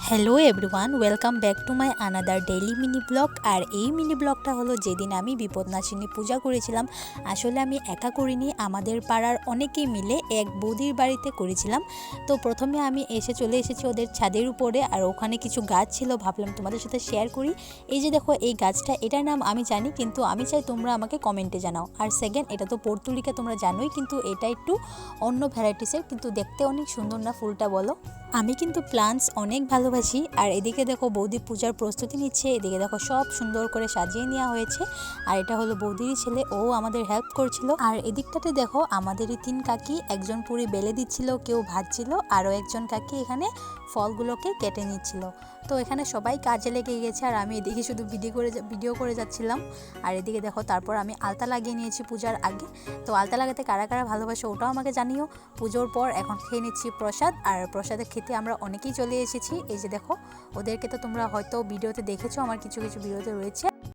Hello everyone, welcome back to my another daily mini blog. আর এই mini ব্লগটা হলো যেদিন আমি বিপদনাশিনী পূজা করেছিলাম। আসলে আমি একা করিনি, আমাদের পাড়ার অনেকেই মিলে এক বৌদির বাড়িতে করেছিলাম। তো প্রথমে আমি চলে এসেছি ওদের ছাদের উপরে, আর ওখানে কিছু গাছ ছিল, ভাবলাম তোমাদের সাথে শেয়ার করি। এই যে দেখো এই গাছটা, এটার নাম আমি জানি, কিন্তু আমি চাই তোমরা আমাকে কমেন্টে জানাও। আর সেকেন্ড, এটা তো পর্তুলিকা তোমরা জানোই, কিন্তু এটা একটু অন্য ভ্যারাইটিসের, কিন্তু দেখতে অনেক সুন্দর না ফুলটা, বলো? আমি কিন্তু প্লান্টস অনেক ভালোবাসি। আর এদিকে দেখো বৌদি পূজার প্রস্তুতি নিচ্ছে, এদিকে দেখো সব সুন্দর করে সাজিয়ে নেওয়া হয়েছে। আর এটা হলো বৌদিরই ছেলে, ও আমাদের হেল্প করছিল। আর এদিকটাতে দেখো আমাদেরই 3 কাকি, একজন পুরি বেলে দিচ্ছিল, কেউ ভাজছিল, আরও একজন কাকি এখানে ফলগুলোকে কেটে নিচ্ছিল। তো এখানে সবাই কাজে লেগে গেছে, আর আমি এদিকে শুধু ভিডিও করে যাচ্ছিলাম। আর এদিকে দেখো তারপর আমি আলতা লাগিয়ে নিয়েছি পূজার আগে। তো আলতা লাগাতে কারা কারা ভালোবাসে ওটাও আমাকে জানিও। পুজোর পর এখন খেয়ে নিচ্ছি প্রসাদ, আর প্রসাদে খেতে আমরা অনেকেই চলে এসেছি। এই যে দেখো ওদেরকে তো তোমরা হয়তো ভিডিওতে দেখেছো, আমার কিছু কিছু ভিডিওতে রয়েছে।